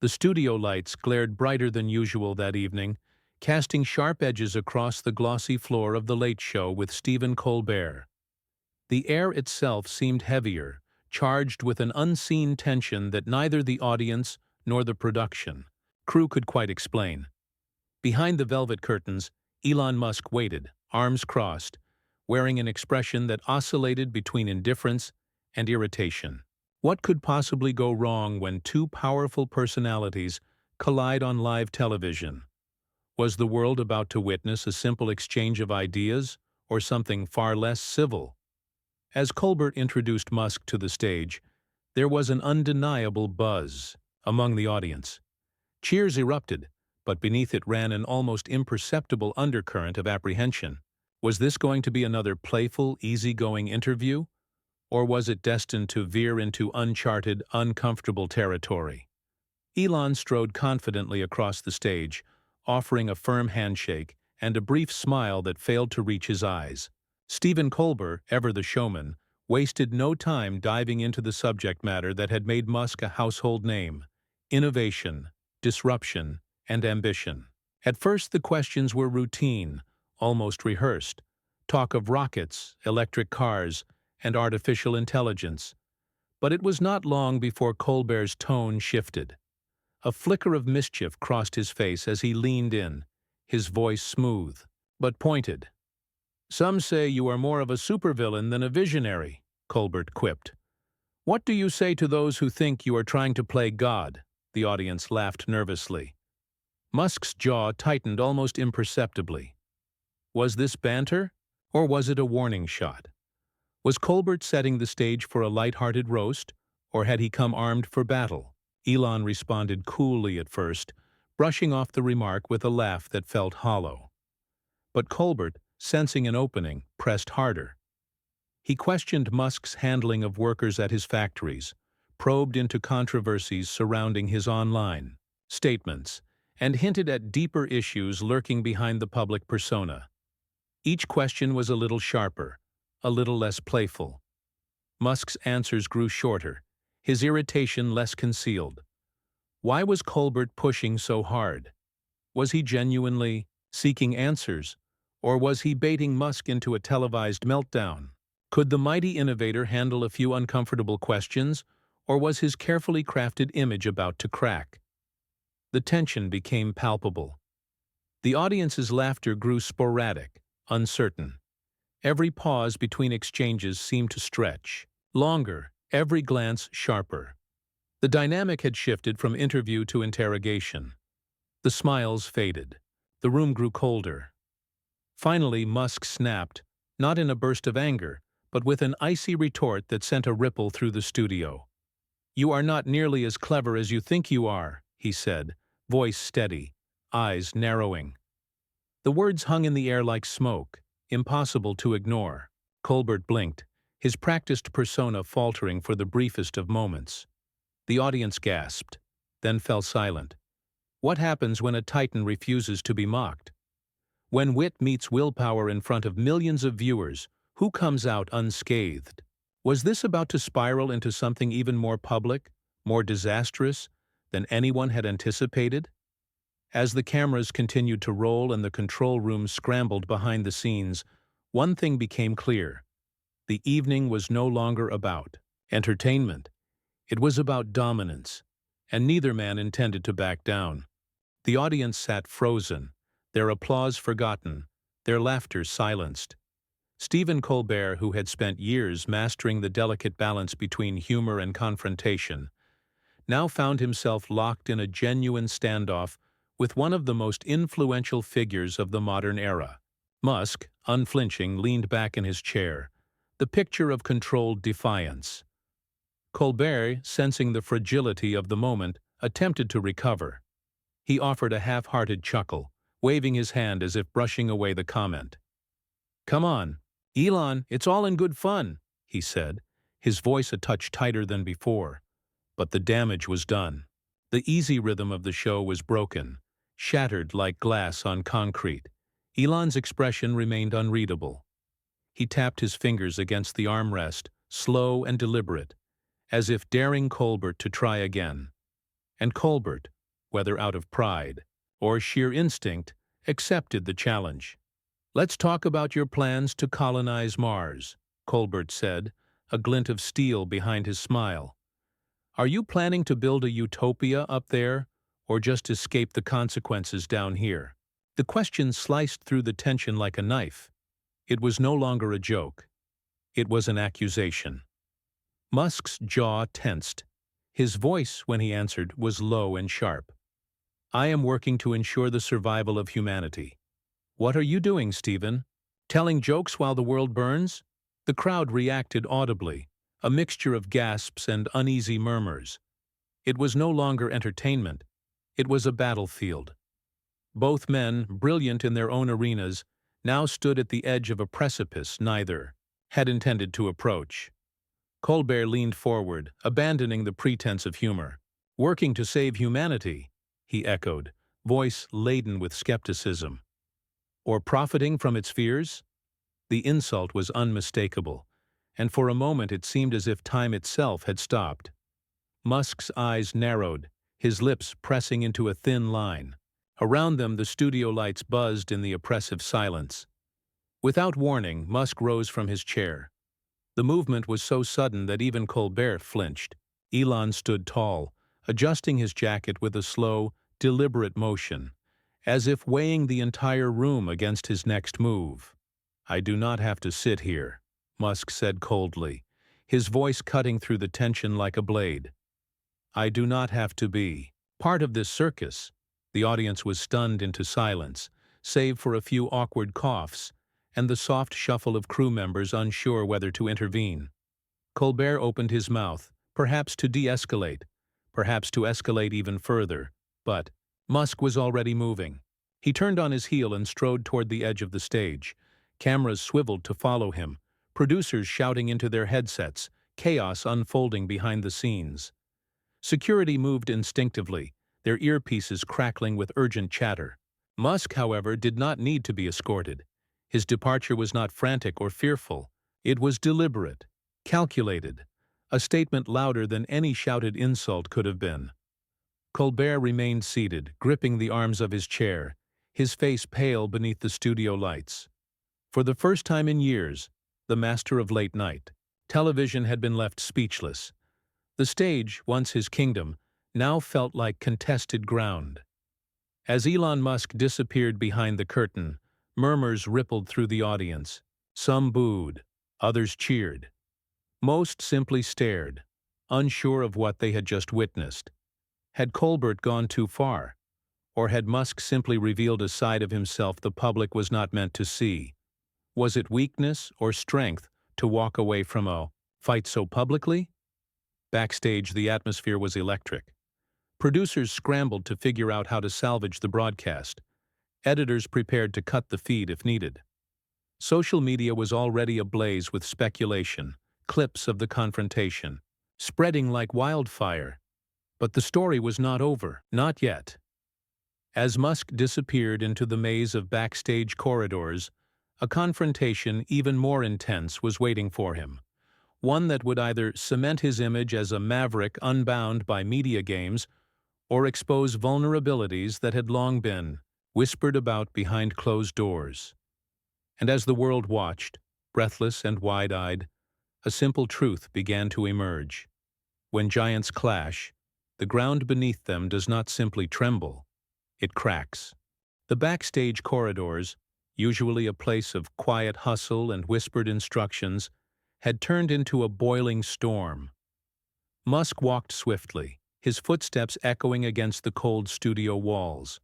The studio lights glared brighter than usual that evening, casting sharp edges across the glossy floor of The Late Show with Stephen Colbert. The air itself seemed heavier, charged with an unseen tension that neither the audience nor the production crew could quite explain. Behind the velvet curtains, Elon Musk waited, arms crossed, wearing an expression that oscillated between indifference and irritation. What could possibly go wrong when two powerful personalities collide on live television? Was the world about to witness a simple exchange of ideas, or something far less civil? As Colbert introduced Musk to the stage, there was an undeniable buzz among the audience. Cheers erupted, but beneath it ran an almost imperceptible undercurrent of apprehension. Was this going to be another playful, easygoing interview? Or was it destined to veer into uncharted, uncomfortable territory? Elon strode confidently across the stage, offering a firm handshake and a brief smile that failed to reach his eyes. Stephen Colbert, ever the showman, wasted no time diving into the subject matter that had made Musk a household name: innovation, disruption, and ambition. At first the questions were routine, almost rehearsed. Talk of rockets, electric cars, and artificial intelligence. But it was not long before Colbert's tone shifted. A flicker of mischief crossed his face as he leaned in, his voice smooth, but pointed. "Some say you are more of a supervillain than a visionary," Colbert quipped. "What do you say to those who think you are trying to play God?" The audience laughed nervously. Musk's jaw tightened almost imperceptibly. Was this banter, or was it a warning shot? Was Colbert setting the stage for a light-hearted roast, or had he come armed for battle? Elon responded coolly at first, brushing off the remark with a laugh that felt hollow. But Colbert, sensing an opening, pressed harder. He questioned Musk's handling of workers at his factories, probed into controversies surrounding his online statements, and hinted at deeper issues lurking behind the public persona. Each question was a little sharper, a little less playful. Musk's answers grew shorter, his irritation less concealed. Why was Colbert pushing so hard? Was he genuinely seeking answers, or was he baiting Musk into a televised meltdown? Could the mighty innovator handle a few uncomfortable questions, or was his carefully crafted image about to crack? The tension became palpable. The audience's laughter grew sporadic, uncertain. Every pause between exchanges seemed to stretch longer, every glance sharper. The dynamic had shifted from interview to interrogation. The smiles faded. The room grew colder. Finally, Musk snapped, not in a burst of anger, but with an icy retort that sent a ripple through the studio. "You are not nearly as clever as you think you are," he said, voice steady, eyes narrowing. The words hung in the air like smoke, impossible to ignore. Colbert blinked, his practiced persona faltering for the briefest of moments. The audience gasped, then fell silent. What happens when a titan refuses to be mocked? When wit meets willpower in front of millions of viewers, who comes out unscathed? Was this about to spiral into something even more public, more disastrous than anyone had anticipated? As the cameras continued to roll and the control room scrambled behind the scenes, one thing became clear. The evening was no longer about entertainment. It was about dominance, and neither man intended to back down. The audience sat frozen, their applause forgotten, their laughter silenced. Stephen Colbert, who had spent years mastering the delicate balance between humor and confrontation, now found himself locked in a genuine standoff with one of the most influential figures of the modern era. Musk, unflinching, leaned back in his chair, the picture of controlled defiance. Colbert, sensing the fragility of the moment, attempted to recover. He offered a half-hearted chuckle, waving his hand as if brushing away the comment. "Come on, Elon, it's all in good fun," he said, his voice a touch tighter than before. But the damage was done. The easy rhythm of the show was broken, shattered like glass on concrete. Elon's expression remained unreadable. He tapped his fingers against the armrest, slow and deliberate, as if daring Colbert to try again. And Colbert, whether out of pride or sheer instinct, accepted the challenge. "Let's talk about your plans to colonize Mars," Colbert said, a glint of steel behind his smile. "Are you planning to build a utopia up there, or just escape the consequences down here?" The question sliced through the tension like a knife. It was no longer a joke. It was an accusation. Musk's jaw tensed. His voice, when he answered, was low and sharp. "I am working to ensure the survival of humanity." "What are you doing, Stephen? Telling jokes while the world burns?" The crowd reacted audibly, a mixture of gasps and uneasy murmurs. It was no longer entertainment. It was a battlefield. Both men, brilliant in their own arenas, now stood at the edge of a precipice neither had intended to approach. Colbert leaned forward, abandoning the pretense of humor. "Working to save humanity," he echoed, voice laden with skepticism. "Or profiting from its fears?" The insult was unmistakable, and for a moment it seemed as if time itself had stopped. Musk's eyes narrowed, his lips pressing into a thin line. Around them the studio lights buzzed in the oppressive silence. Without warning, Musk rose from his chair. The movement was so sudden that even Colbert flinched. Elon stood tall, adjusting his jacket with a slow, deliberate motion, as if weighing the entire room against his next move. "I do not have to sit here," Musk said coldly, his voice cutting through the tension like a blade. "I do not have to be part of this circus." The audience was stunned into silence, save for a few awkward coughs and the soft shuffle of crew members unsure whether to intervene. Colbert opened his mouth, perhaps to de-escalate, perhaps to escalate even further, but Musk was already moving. He turned on his heel and strode toward the edge of the stage. Cameras swiveled to follow him, producers shouting into their headsets, chaos unfolding behind the scenes. Security moved instinctively, their earpieces crackling with urgent chatter. Musk, however, did not need to be escorted. His departure was not frantic or fearful. It was deliberate, calculated, a statement louder than any shouted insult could have been. Colbert remained seated, gripping the arms of his chair, his face pale beneath the studio lights. For the first time in years, the master of late night television had been left speechless. The stage, once his kingdom, now felt like contested ground. As Elon Musk disappeared behind the curtain, murmurs rippled through the audience. Some booed, others cheered. Most simply stared, unsure of what they had just witnessed. Had Colbert gone too far? Or had Musk simply revealed a side of himself the public was not meant to see? Was it weakness or strength to walk away from a fight so publicly? Backstage, the atmosphere was electric. Producers scrambled to figure out how to salvage the broadcast. Editors prepared to cut the feed if needed. Social media was already ablaze with speculation, clips of the confrontation, spreading like wildfire. But the story was not over, not yet. As Musk disappeared into the maze of backstage corridors, a confrontation even more intense was waiting for him. One that would either cement his image as a maverick unbound by media games or expose vulnerabilities that had long been whispered about behind closed doors. And as the world watched, breathless and wide-eyed, a simple truth began to emerge. When giants clash, the ground beneath them does not simply tremble, it cracks. The backstage corridors, usually a place of quiet hustle and whispered instructions, had turned into a boiling storm. Musk walked swiftly, his footsteps echoing against the cold studio walls.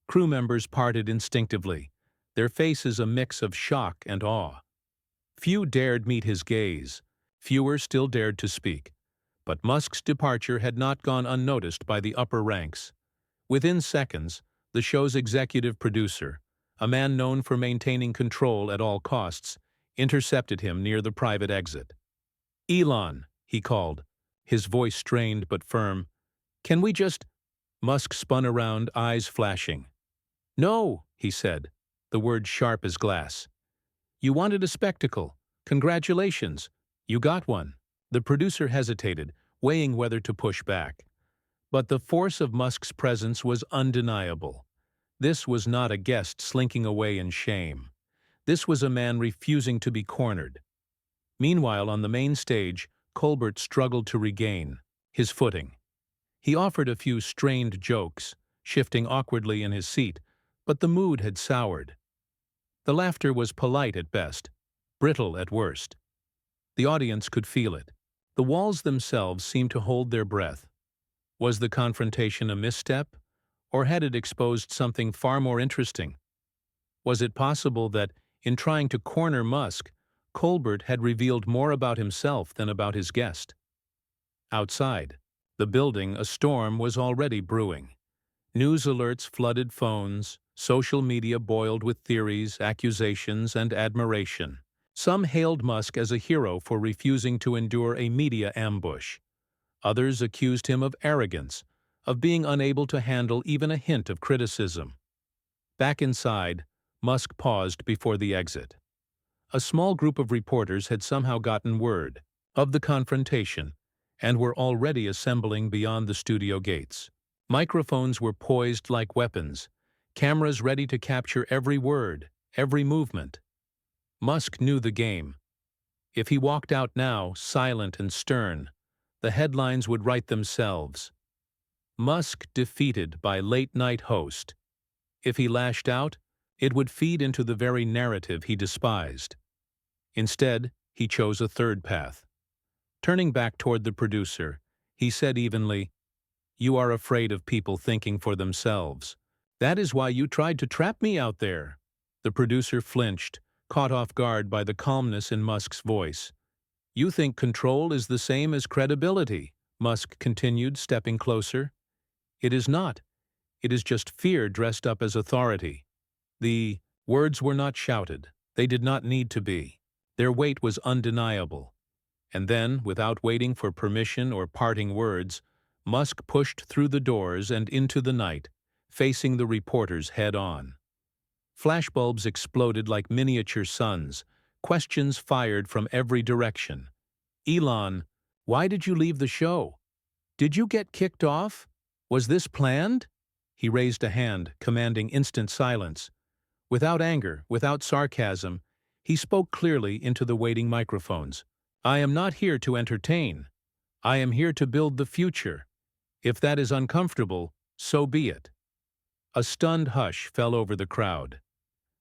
Crew members parted instinctively, their faces a mix of shock and awe. Few dared meet his gaze, fewer still dared to speak. But Musk's departure had not gone unnoticed by the upper ranks. Within seconds, the show's executive producer, a man known for maintaining control at all costs, intercepted him near the private exit. "Elon," he called, his voice strained but firm. "Can we just—" Musk spun around, eyes flashing. "No," he said, the word sharp as glass. "You wanted a spectacle. Congratulations. You got one." The producer hesitated, weighing whether to push back. But the force of Musk's presence was undeniable. This was not a guest slinking away in shame. This was a man refusing to be cornered. Meanwhile, on the main stage, Colbert struggled to regain his footing. He offered a few strained jokes, shifting awkwardly in his seat, but the mood had soured. The laughter was polite at best, brittle at worst. The audience could feel it. The walls themselves seemed to hold their breath. Was the confrontation a misstep, or had it exposed something far more interesting? Was it possible that, in trying to corner Musk, Colbert had revealed more about himself than about his guest? Outside the building, a storm was already brewing. News alerts flooded phones, social media boiled with theories, accusations, and admiration. Some hailed Musk as a hero for refusing to endure a media ambush. Others accused him of arrogance, of being unable to handle even a hint of criticism. Back inside, Musk paused before the exit. A small group of reporters had somehow gotten word of the confrontation and were already assembling beyond the studio gates. Microphones were poised like weapons, cameras ready to capture every word, every movement. Musk knew the game. If he walked out now, silent and stern, the headlines would write themselves. Musk defeated by late-night host. If he lashed out, it would feed into the very narrative he despised. Instead, he chose a third path. Turning back toward the producer, he said evenly, "You are afraid of people thinking for themselves. That is why you tried to trap me out there." The producer flinched, caught off guard by the calmness in Musk's voice. "You think control is the same as credibility," Musk continued, stepping closer. "It is not. It is just fear dressed up as authority." The words were not shouted. They did not need to be. Their weight was undeniable. And then, without waiting for permission or parting words, Musk pushed through the doors and into the night, facing the reporters head-on. Flashbulbs exploded like miniature suns, questions fired from every direction. "Elon, why did you leave the show? Did you get kicked off? Was this planned?" He raised a hand, commanding instant silence. Without anger, without sarcasm, he spoke clearly into the waiting microphones. "I am not here to entertain. I am here to build the future. If that is uncomfortable, so be it." A stunned hush fell over the crowd.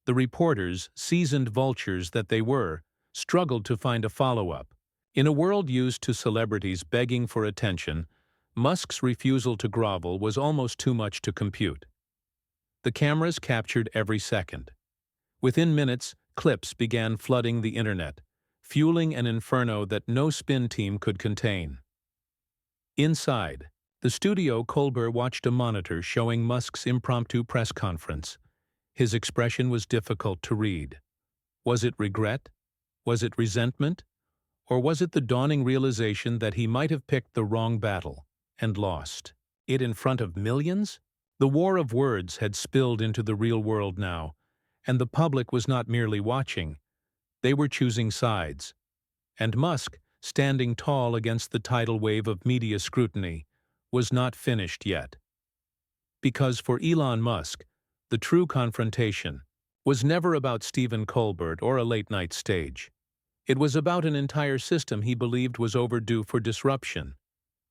The reporters, seasoned vultures that they were, struggled to find a follow-up. In a world used to celebrities begging for attention, Musk's refusal to grovel was almost too much to compute. The cameras captured every second. Within minutes, clips began flooding the internet, fueling an inferno that no spin team could contain. Inside the studio, Colbert watched a monitor showing Musk's impromptu press conference. His expression was difficult to read. Was it regret? Was it resentment? Or was it the dawning realization that he might have picked the wrong battle and lost it in front of millions? The war of words had spilled into the real world now, and the public was not merely watching. They were choosing sides. And Musk, standing tall against the tidal wave of media scrutiny, was not finished yet. Because for Elon Musk, the true confrontation was never about Stephen Colbert or a late-night stage. It was about an entire system he believed was overdue for disruption,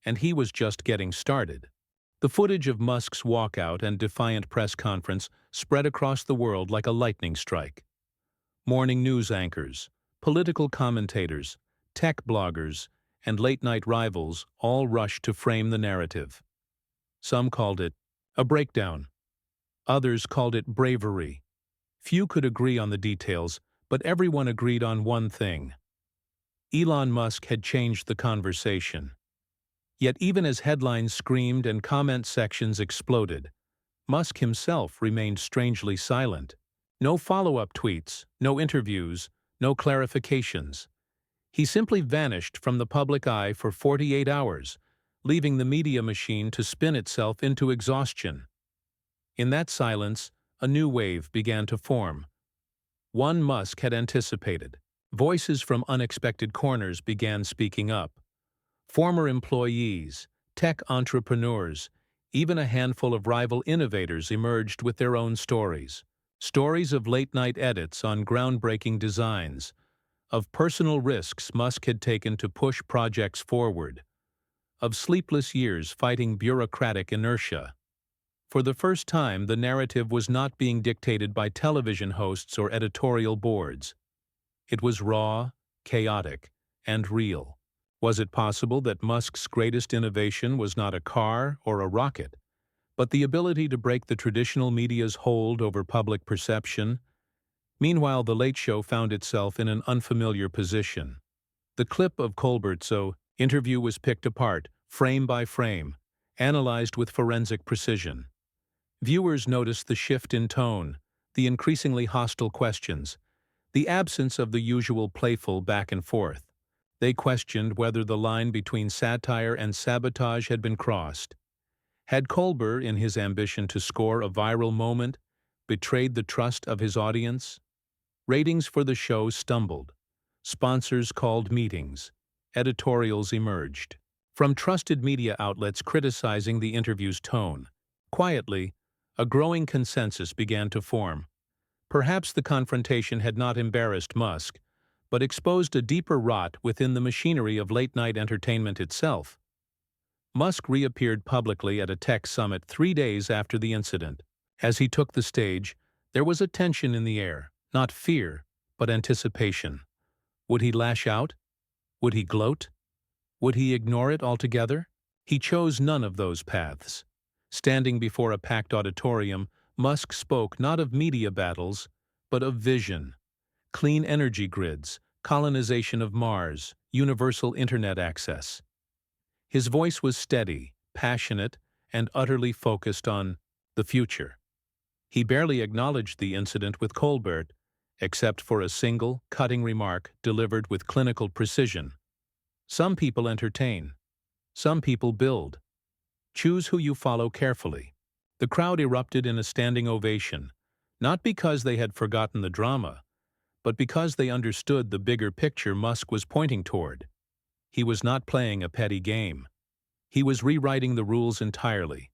and he was just getting started. The footage of Musk's walkout and defiant press conference spread across the world like a lightning strike. Morning news anchors, political commentators, tech bloggers, and late-night rivals all rushed to frame the narrative. Some called it a breakdown. Others called it bravery. Few could agree on the details, but everyone agreed on one thing. Elon Musk had changed the conversation. Yet even as headlines screamed and comment sections exploded, Musk himself remained strangely silent. No follow-up tweets, no interviews, no clarifications. He simply vanished from the public eye for 48 hours, leaving the media machine to spin itself into exhaustion. In that silence, a new wave began to form. One Musk had anticipated. Voices from unexpected corners began speaking up. Former employees, tech entrepreneurs, even a handful of rival innovators emerged with their own stories. Stories of late-night edits on groundbreaking designs, of personal risks Musk had taken to push projects forward, of sleepless years fighting bureaucratic inertia. For the first time, the narrative was not being dictated by television hosts or editorial boards. It was raw, chaotic, and real. Was it possible that Musk's greatest innovation was not a car or a rocket, but the ability to break the traditional media's hold over public perception? Meanwhile, The Late Show found itself in an unfamiliar position. The clip of Colbert's interview was picked apart, frame by frame, analyzed with forensic precision. Viewers noticed the shift in tone, the increasingly hostile questions, the absence of the usual playful back and forth. They questioned whether the line between satire and sabotage had been crossed. Had Colbert, in his ambition to score a viral moment, betrayed the trust of his audience? Ratings for the show stumbled. Sponsors called meetings. Editorials emerged from trusted media outlets criticizing the interview's tone. Quietly, a growing consensus began to form. Perhaps the confrontation had not embarrassed Musk, but exposed a deeper rot within the machinery of late-night entertainment itself. Musk reappeared publicly at a tech summit 3 days after the incident. As he took the stage, there was a tension in the air, not fear, but anticipation. Would he lash out? Would he gloat? Would he ignore it altogether? He chose none of those paths. Standing before a packed auditorium, Musk spoke not of media battles, but of vision. Clean energy grids, colonization of Mars, universal internet access. His voice was steady, passionate, and utterly focused on the future. He barely acknowledged the incident with Colbert, except for a single, cutting remark delivered with clinical precision. Some people entertain. Some people build. Choose who you follow carefully. The crowd erupted in a standing ovation, not because they had forgotten the drama, but because they understood the bigger picture Musk was pointing toward. He was not playing a petty game. He was rewriting the rules entirely.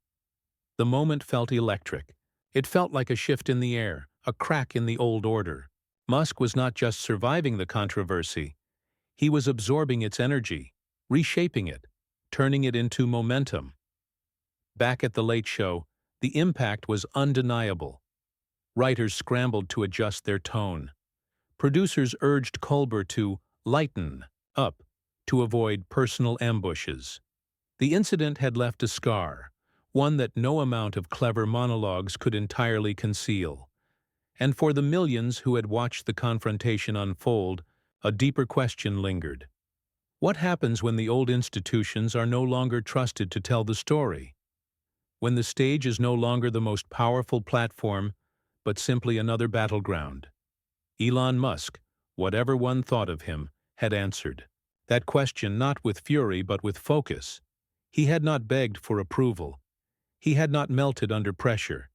The moment felt electric. It felt like a shift in the air, a crack in the old order. Musk was not just surviving the controversy. He was absorbing its energy, reshaping it, turning it into momentum. Back at The Late Show, the impact was undeniable. Writers scrambled to adjust their tone. Producers urged Colbert to lighten up, to avoid personal ambushes. The incident had left a scar, one that no amount of clever monologues could entirely conceal. And for the millions who had watched the confrontation unfold, a deeper question lingered. What happens when the old institutions are no longer trusted to tell the story? When the stage is no longer the most powerful platform, but simply another battleground? Elon Musk, whatever one thought of him, had answered that question not with fury but with focus. He had not begged for approval. He had not melted under pressure.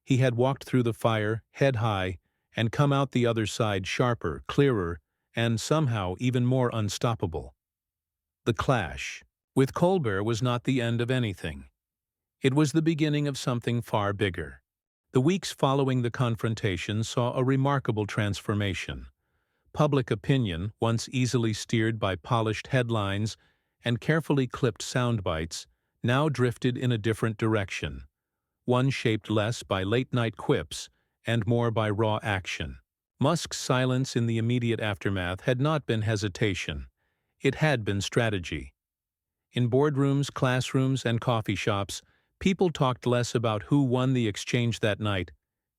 He had walked through the fire, head high, and come out the other side sharper, clearer, and somehow even more unstoppable. The clash with Colbert was not the end of anything. It was the beginning of something far bigger. The weeks following the confrontation saw a remarkable transformation. Public opinion, once easily steered by polished headlines and carefully clipped sound bites, now drifted in a different direction, one shaped less by late-night quips and more by raw action. Musk's silence in the immediate aftermath had not been hesitation. It had been strategy. In boardrooms, classrooms, and coffee shops, people talked less about who won the exchange that night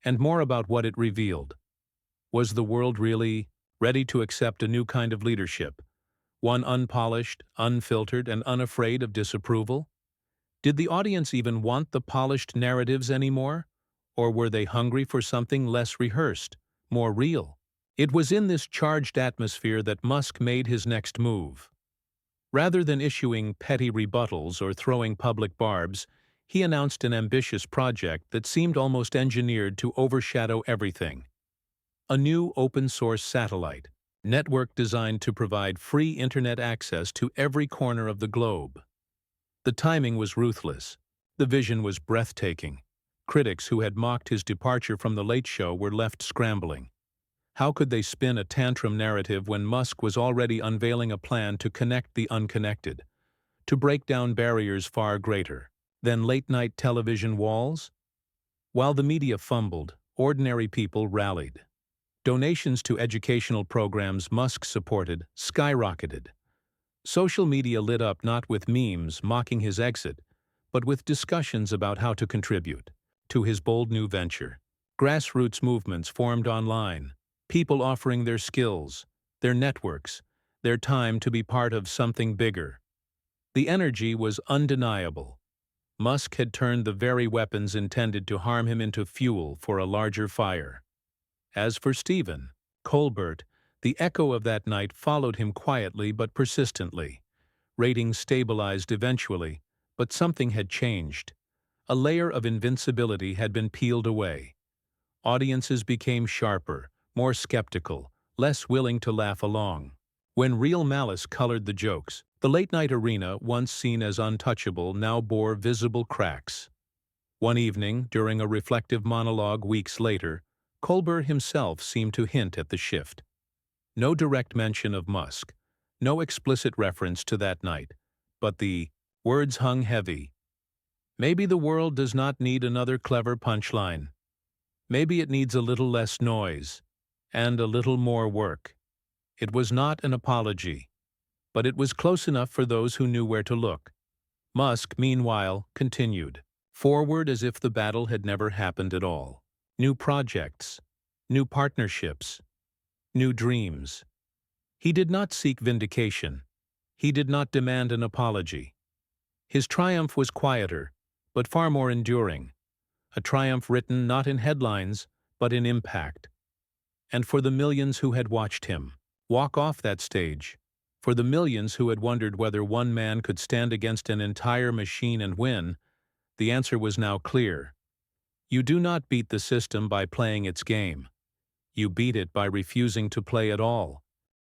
and more about what it revealed. Was the world really ready to accept a new kind of leadership, one unpolished, unfiltered, and unafraid of disapproval? Did the audience even want the polished narratives anymore, or were they hungry for something less rehearsed, more real? It was in this charged atmosphere that Musk made his next move. Rather than issuing petty rebuttals or throwing public barbs, he announced an ambitious project that seemed almost engineered to overshadow everything. A new open-source satellite network designed to provide free internet access to every corner of the globe. The timing was ruthless. The vision was breathtaking. Critics who had mocked his departure from The Late Show were left scrambling. How could they spin a tantrum narrative when Musk was already unveiling a plan to connect the unconnected, to break down barriers far greater than late-night television walls? While the media fumbled, ordinary people rallied. Donations to educational programs Musk supported skyrocketed. Social media lit up not with memes mocking his exit, but with discussions about how to contribute to his bold new venture. Grassroots movements formed online, people offering their skills, their networks, their time to be part of something bigger. The energy was undeniable. Musk had turned the very weapons intended to harm him into fuel for a larger fire. As for Stephen Colbert, the echo of that night followed him quietly but persistently. Ratings stabilized eventually, but something had changed. A layer of invincibility had been peeled away. Audiences became sharper, more skeptical, less willing to laugh along. When real malice colored the jokes, the late-night arena, once seen as untouchable, now bore visible cracks. One evening, during a reflective monologue weeks later, Colbert himself seemed to hint at the shift. No direct mention of Musk, no explicit reference to that night, but the words hung heavy. Maybe the world does not need another clever punchline. Maybe it needs a little less noise, and a little more work. It was not an apology, but it was close enough for those who knew where to look. Musk, meanwhile, continued forward as if the battle had never happened at all. New projects, new partnerships, new dreams. He did not seek vindication. He did not demand an apology. His triumph was quieter, but far more enduring. A triumph written not in headlines, but in impact. And for the millions who had watched him walk off that stage, for the millions who had wondered whether one man could stand against an entire machine and win, the answer was now clear. You do not beat the system by playing its game. You beat it by refusing to play at all.